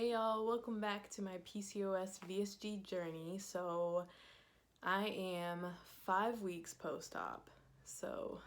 Hey y'all, welcome back to my PCOS VSG journey. So I am 5 weeks post-op. So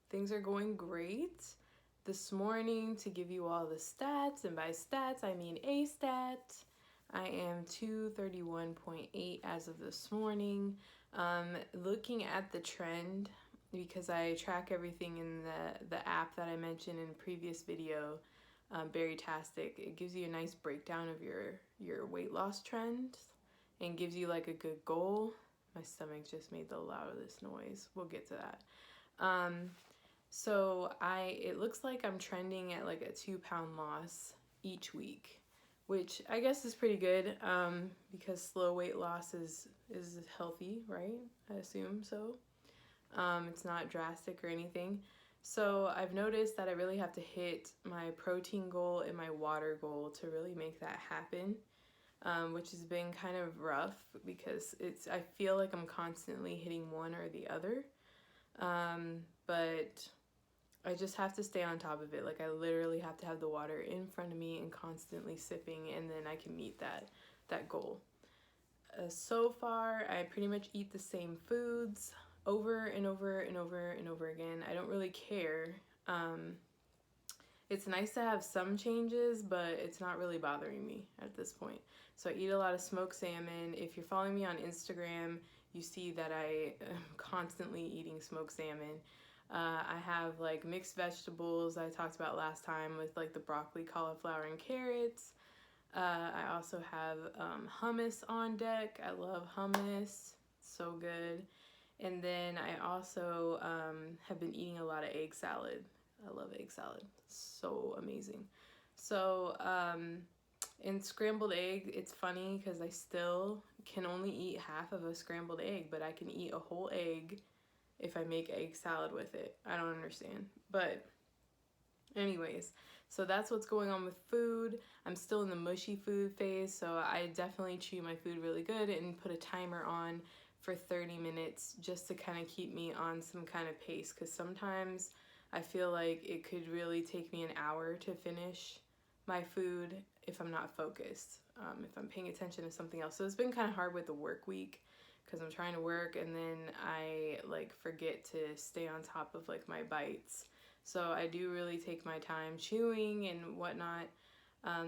things are going great. This morning, to give you all the stats, and by stats I mean a stat, I am 231.8 as of this morning. Looking at the trend, because I track everything in the app that I mentioned in a previous video, Baritastic, it gives you a nice breakdown of your weight loss trends and gives you like a good goal. My stomach just made the loudest noise. We'll get to that. So it looks like I'm trending at like a 2-pound loss each week, which I guess is pretty good, because slow weight loss is healthy, right? I assume so. It's not drastic or anything. So I've noticed that I really have to hit my protein goal and my water goal to really make that happen, which has been kind of rough because I feel like I'm constantly hitting one or the other. But I just have to stay on top of it. Like I literally have to have the water in front of me and constantly sipping, and then I can meet that goal. So far, I pretty much eat the same foods over and over and over and over again. I don't really care. It's nice to have some changes, but it's not really bothering me at this point. So I eat a lot of smoked salmon. If you're following me on Instagram, you see that I am constantly eating smoked salmon. I have like mixed vegetables I talked about last time with like the broccoli, cauliflower, and carrots. I also have hummus on deck. I love hummus, so good. And then I also have been eating a lot of egg salad. I love egg salad, so amazing. So in scrambled egg, it's funny because I still can only eat half of a scrambled egg, but I can eat a whole egg if I make egg salad with it. I don't understand, but anyways, so that's what's going on with food. I'm still in the mushy food phase, so I definitely chew my food really good and put a timer on for 30 minutes just to kind of keep me on some kind of pace, because sometimes I feel like it could really take me an hour to finish my food if I'm not focused, if I'm paying attention to something else. So it's been kind of hard with the work week because I'm trying to work and then I like forget to stay on top of like my bites. So I do really take my time chewing and whatnot.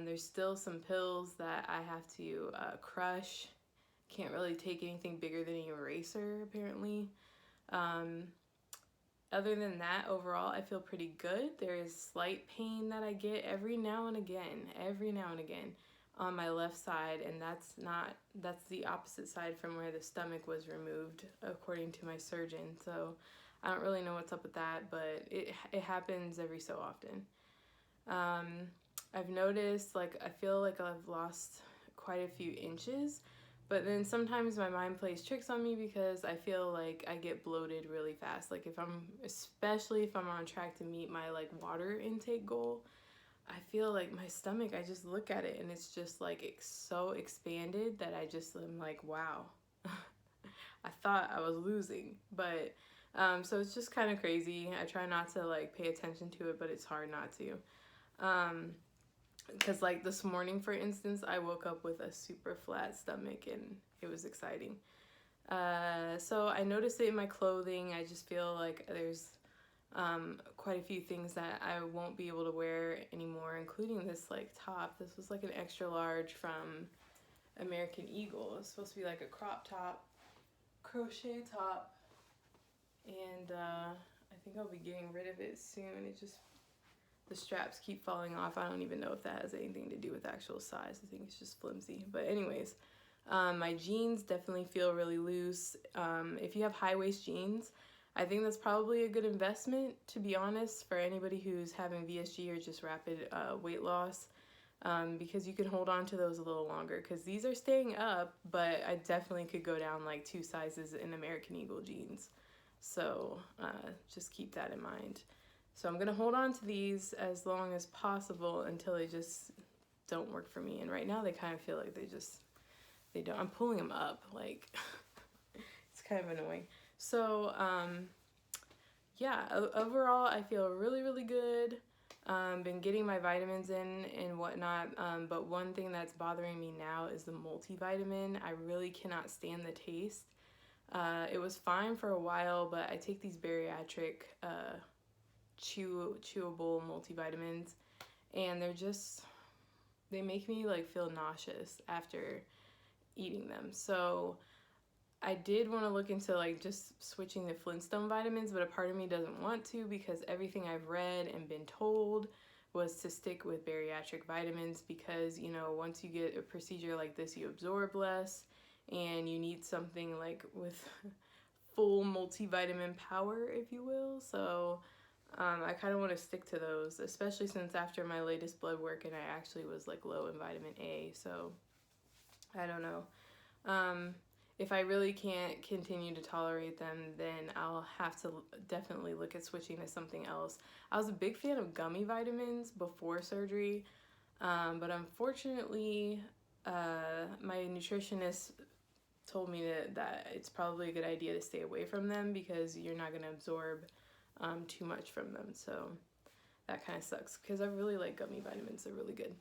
There's still some pills that I have to crush. Can't really take anything bigger than an eraser, apparently. Other than that, overall, I feel pretty good. There is slight pain that I get every now and again on my left side, and that's the opposite side from where the stomach was removed, according to my surgeon. So I don't really know what's up with that, but it happens every so often. I've noticed, like, I feel like I've lost quite a few inches, but then sometimes my mind plays tricks on me because I feel like I get bloated really fast. Like especially if I'm on track to meet my like water intake goal, I feel like my stomach, I just look at it and it's just like it's so expanded that I'm like, wow. I thought I was losing, but so it's just kind of crazy. I try not to like pay attention to it, but it's hard not to. Because like this morning, for instance, I woke up with a super flat stomach and it was exciting. So I noticed it in my clothing. I just feel like there's quite a few things that I won't be able to wear anymore, including this like top. This was like an extra large from American Eagle. It's supposed to be like a crop top, crochet top, and I think I'll be getting rid of it soon. The straps keep falling off. I don't even know if that has anything to do with actual size. I think it's just flimsy. But anyways, my jeans definitely feel really loose. If you have high waist jeans, I think that's probably a good investment, to be honest, for anybody who's having VSG or just rapid weight loss, because you can hold on to those a little longer, because these are staying up, but I definitely could go down like 2 sizes in American Eagle jeans. So just keep that in mind. So I'm gonna hold on to these as long as possible until they just don't work for me. And right now they kind of feel like they don't. I'm pulling them up, like it's kind of annoying. So yeah, overall I feel really, really good. Been getting my vitamins in and whatnot, but one thing that's bothering me now is the multivitamin. I really cannot stand the taste. It was fine for a while, but I take these bariatric chewable multivitamins, and they make me like feel nauseous after eating them. So I did want to look into like just switching to Flintstone vitamins, but a part of me doesn't want to because everything I've read and been told was to stick with bariatric vitamins because, you know, once you get a procedure like this, you absorb less and you need something like with full multivitamin power, if you will. So I kind of want to stick to those, especially since after my latest blood work and I actually was like low in vitamin A. So I don't know. If I really can't continue to tolerate them, then I'll have to definitely look at switching to something else. I was a big fan of gummy vitamins before surgery, but unfortunately, my nutritionist told me that it's probably a good idea to stay away from them because you're not going to absorb too much from them. So that kind of sucks because I really like gummy vitamins. They're really good.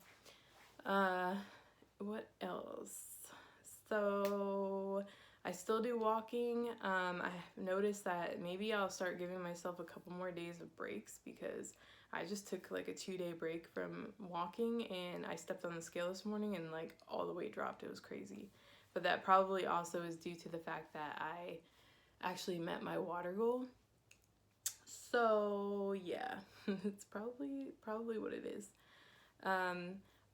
What else? So I still do walking. I noticed that maybe I'll start giving myself a couple more days of breaks because I just took like a 2-day break from walking and I stepped on the scale this morning and like all the weight dropped. It was crazy. But that probably also is due to the fact that I actually met my water goal. So yeah, it's probably what it is.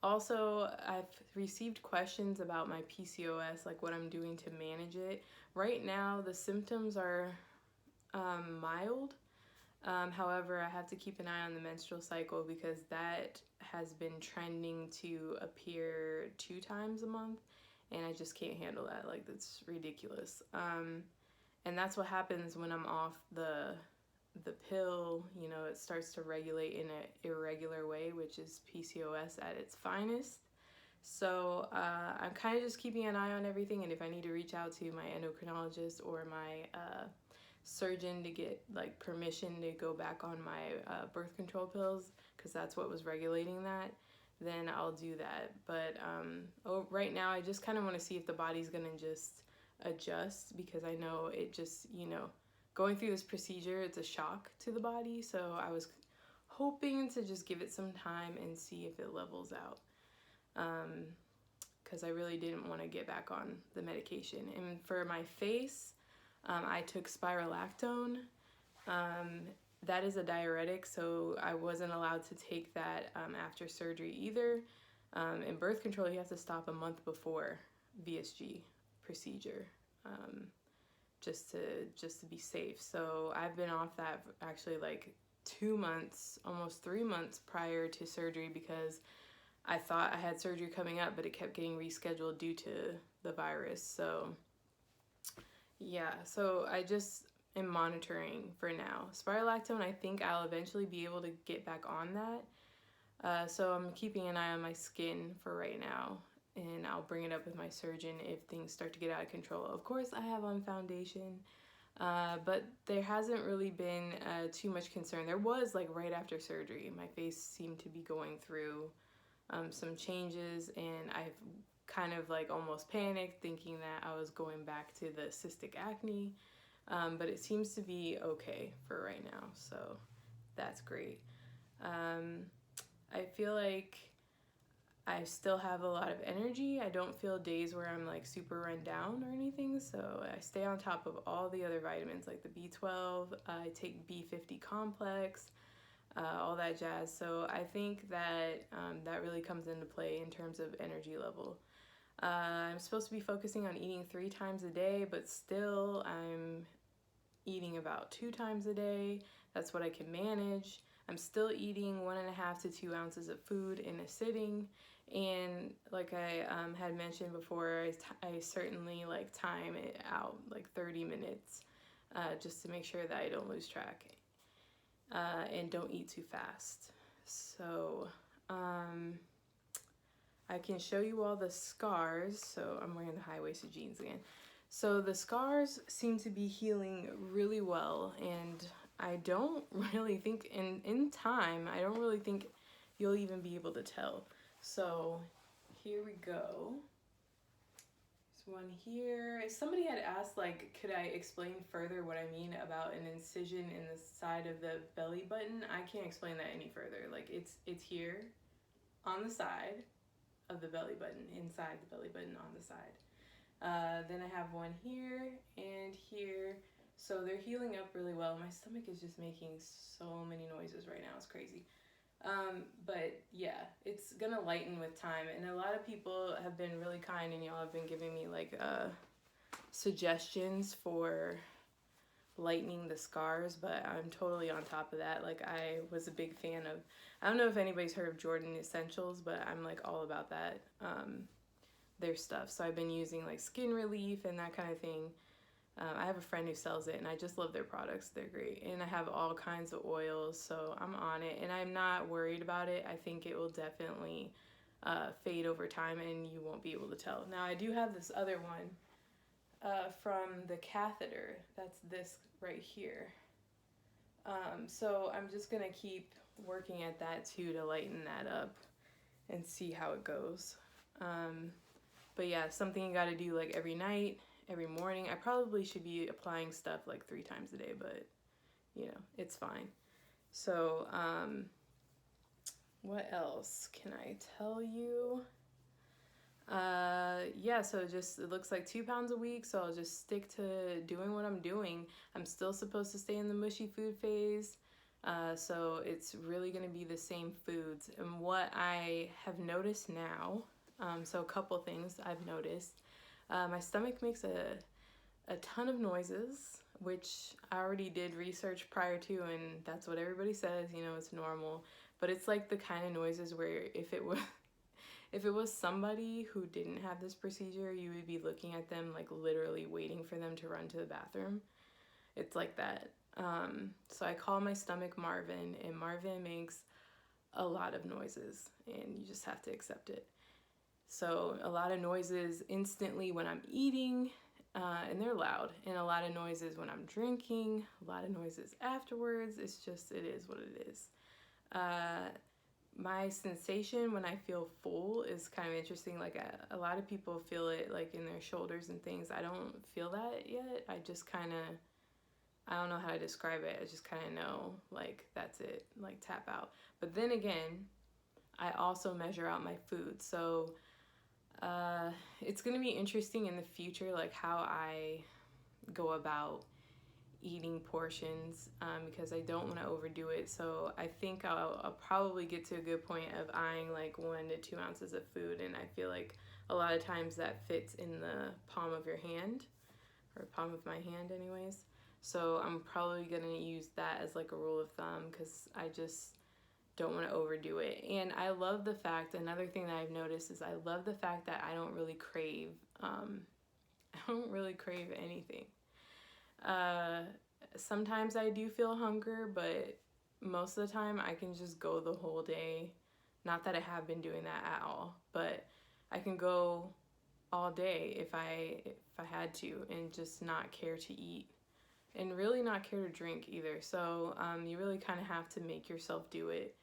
Also, I've received questions about my PCOS, like what I'm doing to manage it. Right now, the symptoms are mild. However, I have to keep an eye on the menstrual cycle because that has been trending to appear 2 times a month, and I just can't handle that. Like, that's ridiculous. And that's what happens when I'm off the pill. You know, it starts to regulate in an irregular way, which is PCOS at its finest. So I'm kind of just keeping an eye on everything, and if I need to reach out to my endocrinologist or my surgeon to get like permission to go back on my birth control pills, because that's what was regulating that, then I'll do that. But right now I just kind of want to see if the body's gonna just adjust, because I know it just, you know, going through this procedure, it's a shock to the body. So I was hoping to just give it some time and see if it levels out. Because I really didn't want to get back on the medication. And for my face, I took spiralactone. That is a diuretic, so I wasn't allowed to take that after surgery either. In birth control, you have to stop a month before VSG procedure. Just to be safe. So I've been off that actually like 2 months, almost 3 months prior to surgery, because I thought I had surgery coming up, but it kept getting rescheduled due to the virus. So yeah, so I just am monitoring for now. Spiralactone, I think I'll eventually be able to get back on that. So I'm keeping an eye on my skin for right now, and I'll bring it up with my surgeon if things start to get out of control. Of course, I have on foundation, but there hasn't really been too much concern. There was like right after surgery, my face seemed to be going through some changes, and I've kind of like almost panicked thinking that I was going back to the cystic acne, but it seems to be okay for right now, so that's great. I feel like I still have a lot of energy. I don't feel days where I'm like super run down or anything, so I stay on top of all the other vitamins like the B12, I take B50 complex, all that jazz. So I think that that really comes into play in terms of energy level. I'm supposed to be focusing on eating 3 times a day, but still I'm eating about 2 times a day. That's what I can manage. I'm still eating 1.5 to 2 ounces of food in a sitting. And like I had mentioned before, I certainly like time it out like 30 minutes just to make sure that I don't lose track and don't eat too fast. So I can show you all the scars. So I'm wearing the high-waisted jeans again. So the scars seem to be healing really well, and I don't really think in time, I don't really think you'll even be able to tell. So here we go. There's one here. Somebody had asked, like, could I explain further what I mean about an incision in the side of the belly button? I can't explain that any further. Like, it's here on the side of the belly button, inside the belly button on the side. Then I have one here and here. So they're healing up really well. My stomach is just making so many noises right now. It's crazy. But yeah, it's gonna lighten with time. And a lot of people have been really kind, and y'all have been giving me like suggestions for lightening the scars, but I'm totally on top of that. Like, I was a big fan of, I don't know if anybody's heard of Jordan Essentials, but I'm like all about that, their stuff. So I've been using like skin relief and that kind of thing. I have a friend who sells it, and I just love their products. They're great. And I have all kinds of oils, so I'm on it, and I'm not worried about it. I think it will definitely fade over time, and you won't be able to tell. Now, I do have this other one from the catheter. That's this right here. So I'm just going to keep working at that too to lighten that up and see how it goes. But yeah, something you got to do like every night. Every morning. I probably should be applying stuff like 3 times a day, but you know, it's fine. So, what else can I tell you? Yeah, so just, it looks like 2 pounds a week, so I'll just stick to doing what I'm doing. I'm still supposed to stay in the mushy food phase, so it's really going to be the same foods. And what I have noticed now, so a couple things I've noticed. My stomach makes a ton of noises, which I already did research prior to, and that's what everybody says, you know, it's normal. But it's like the kind of noises where if it was somebody who didn't have this procedure, you would be looking at them like literally waiting for them to run to the bathroom. It's like that. So I call my stomach Marvin, and Marvin makes a lot of noises, and you just have to accept it. So a lot of noises instantly when I'm eating, and they're loud, and a lot of noises when I'm drinking, a lot of noises afterwards. It's just, it is what it is. My sensation when I feel full is kind of interesting. Like a lot of people feel it like in their shoulders and things. I don't feel that yet. I just kind of, I don't know how to describe it. I just kind of know like that's it, like tap out. But then again, I also measure out my food. So it's going to be interesting in the future, like how I go about eating portions, because I don't want to overdo it. So I think I'll probably get to a good point of eyeing like 1 to 2 ounces of food, and I feel like a lot of times that fits in the palm of your hand, or palm of my hand anyways. So I'm probably going to use that as like a rule of thumb, because I just don't want to overdo it. And I love the fact, another thing that I've noticed is I love the fact that I don't really crave, anything. Sometimes I do feel hunger, but most of the time I can just go the whole day. Not that I have been doing that at all, but I can go all day if I had to, and just not care to eat, and really not care to drink either. So you really kind of have to make yourself do it.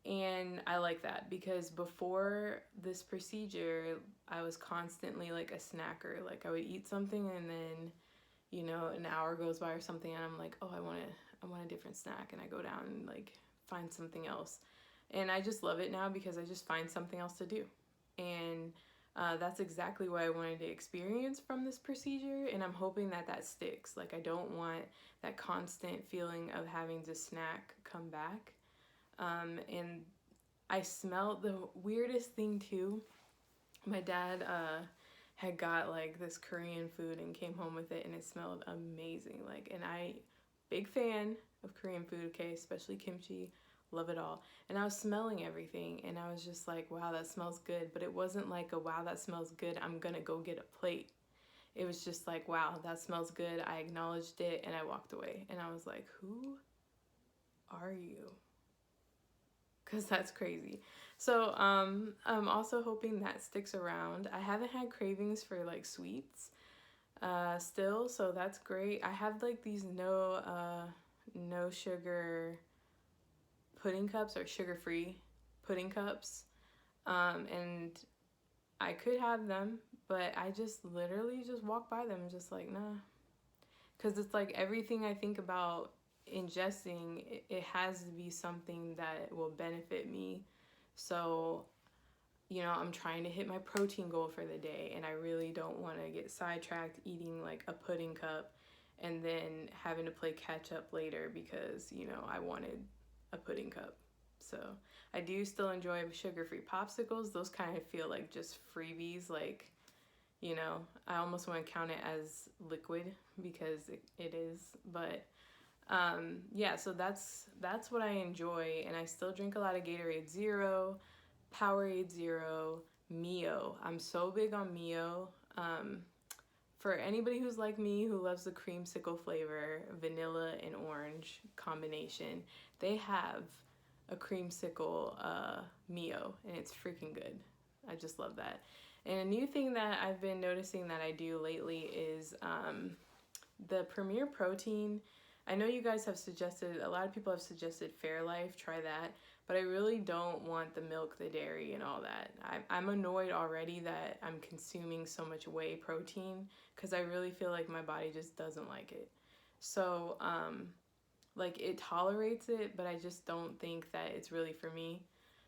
And I like that, because before this procedure, I was constantly like a snacker. Like I would eat something, and then, you know, an hour goes by or something, and I'm like, oh, I want a different snack, and I go down and like find something else. And I just love it now, because I just find something else to do. And that's exactly what I wanted to experience from this procedure, and I'm hoping that that sticks. Like I don't want that constant feeling of having to snack come back. And I smelled the weirdest thing too. My dad had got like this Korean food and came home with it, and it smelled amazing. Like, and I, big fan of Korean food, okay, especially kimchi, love it all. And I was smelling everything, and I was just like, wow, that smells good. But it wasn't like a wow, that smells good, I'm gonna go get a plate. It was just like, wow, that smells good. I acknowledged it, and I walked away. And I was like, who are you? Because that's crazy. So I'm also hoping that sticks around. I haven't had cravings for like sweets still, so that's great. I have like these no no sugar pudding cups or sugar-free pudding cups. And I could have them, but I just literally just walk by them just like, nah. Because it's like everything I think about ingesting, it has to be something that will benefit me. So, I'm trying to hit my protein goal for the day, and I really don't want to get sidetracked eating like a pudding cup and then having to play catch up later because, I wanted a pudding cup. So I do still enjoy sugar-free popsicles. Those kind of feel like just freebies. Like, I almost want to count it as liquid because it is. But yeah, so that's what I enjoy. And I still drink a lot of Gatorade Zero, Powerade Zero, Mio. I'm so big on Mio. For anybody who's like me who loves the creamsicle flavor, vanilla and orange combination, they have a creamsicle Mio, and it's freaking good. I just love that. And a new thing that I've been noticing that I do lately is the Premier Protein. I know you guys have suggested, a lot of people have suggested Fairlife, try that, but I really don't want the milk, the dairy, and all that. I'm annoyed already that I'm consuming so much whey protein because I really feel like my body just doesn't like it. So, like, it tolerates it, but I just don't think that it's really for me.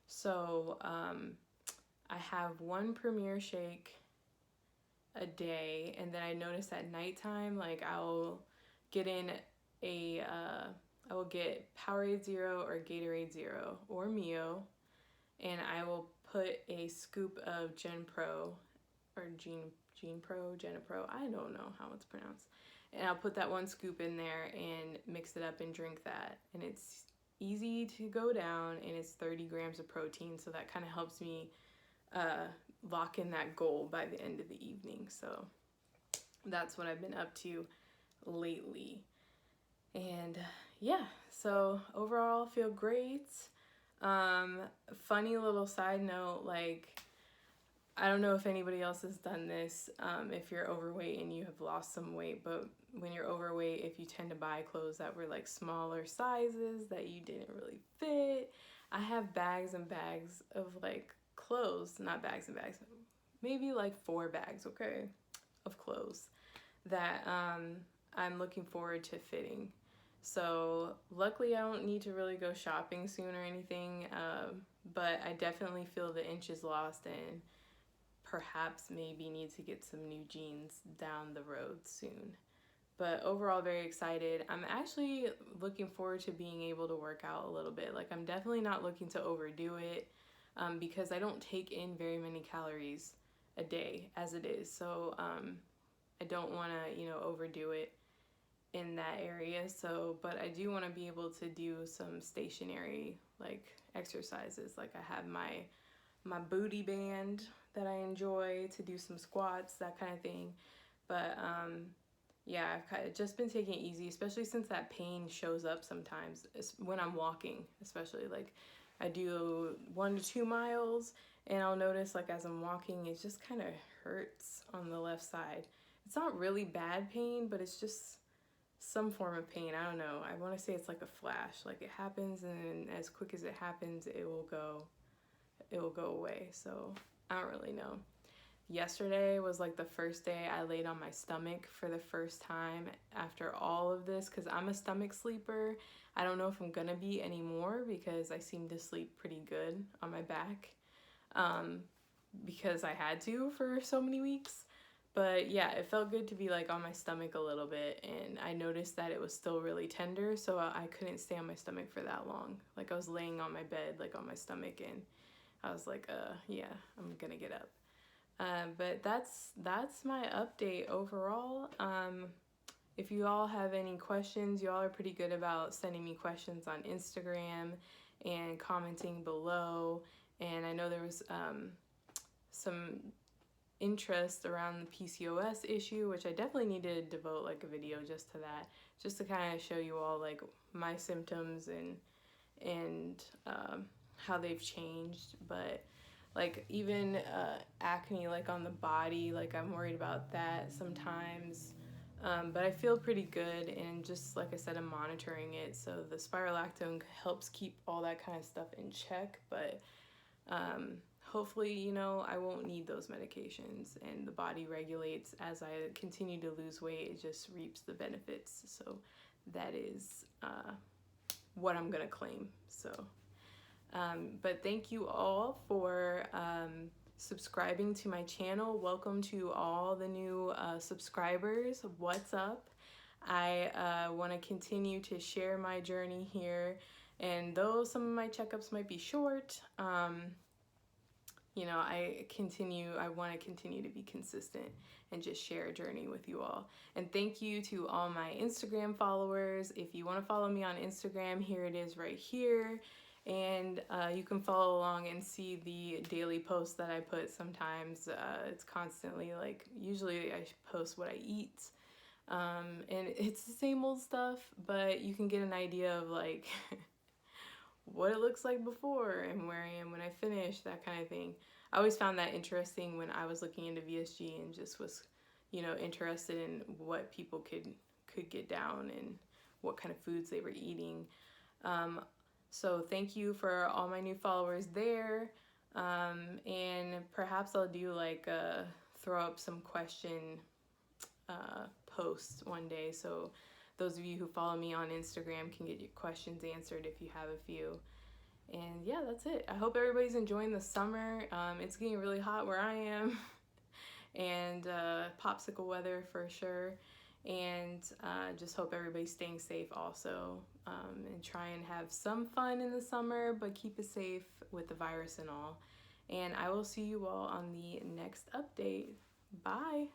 So, I have one Premier shake a day, and then I notice at nighttime, like, I'll get in I will get Powerade Zero or Gatorade Zero or Mio, and I will put a scoop of GenPro or Genapro, I don't know how it's pronounced. And I'll put that one scoop in there and mix it up and drink that. And it's easy to go down, and it's 30 grams of protein, so that kind of helps me lock in that goal by the end of the evening. So that's what I've been up to lately. And yeah, so overall feel great. Funny little side note, like, I don't know if anybody else has done this, if you're overweight and you have lost some weight, but when you're overweight, if you tend to buy clothes that were like smaller sizes that you didn't really fit. I have bags and bags of like clothes, not bags and bags, maybe like 4 bags, okay, of clothes that I'm looking forward to fitting. So luckily I don't need to really go shopping soon or anything, but I definitely feel the inches lost and perhaps maybe need to get some new jeans down the road soon. But overall, very excited. I'm actually looking forward to being able to work out a little bit. Like, I'm definitely not looking to overdo it because I don't take in very many calories a day as it is. So I don't want to, overdo it in that area. So, but I do want to be able to do some stationary like exercises. Like, I have my booty band that I enjoy to do some squats, that kind of thing. But yeah, I've kind of just been taking it easy, especially since that pain shows up sometimes when I'm walking, especially. Like, I do 1 to 2 miles, and I'll notice, like, as I'm walking, it just kind of hurts on the left side. It's not really bad pain, but it's just some form of pain. I don't know. I want to say it's like a flash. Like, it happens, and as quick as it happens, it will go away. So I don't really know. Yesterday was like the first day I laid on my stomach for the first time after all of this, because I'm a stomach sleeper. I don't know if I'm gonna be anymore because I seem to sleep pretty good on my back because I had to for so many weeks. But yeah, it felt good to be like on my stomach a little bit, and I noticed that it was still really tender, so I couldn't stay on my stomach for that long. Like, I was laying on my bed, like on my stomach, and I was like, yeah, I'm gonna get up. But that's my update overall. If you all have any questions, you all are pretty good about sending me questions on Instagram and commenting below. And I know there was some interest around the PCOS issue, which I definitely need to devote like a video just to that, just to kind of show you all like my symptoms and how they've changed. But like, even acne, like on the body, like I'm worried about that sometimes. But I feel pretty good, and just like I said, I'm monitoring it. So the spirolactone helps keep all that kind of stuff in check, but hopefully, you know, I won't need those medications, and the body regulates as I continue to lose weight. It just reaps the benefits. So that is what I'm gonna claim. So, but thank you all for subscribing to my channel. Welcome to all the new subscribers. What's up? I want to continue to share my journey here, and though some of my checkups might be short, you know, I want to continue to be consistent and just share a journey with you all. And thank you to all my Instagram followers. If you want to follow me on Instagram, here it is right here. And you can follow along and see the daily posts that I put sometimes. It's constantly, like, usually I post what I eat. And it's the same old stuff, but you can get an idea of, like, what it looks like before and where I am when I finish, that kind of thing. I always found that interesting when I was looking into VSG, and just was, you know, interested in what people could get down and what kind of foods they were eating. So thank you for all my new followers there. And perhaps I'll do like throw up some question posts one day, so those of you who follow me on Instagram can get your questions answered if you have a few. And yeah, that's it. I hope everybody's enjoying the summer. It's getting really hot where I am, and popsicle weather for sure. And just hope everybody's staying safe also, and try and have some fun in the summer, but keep it safe with the virus and all. And I will see you all on the next update. Bye.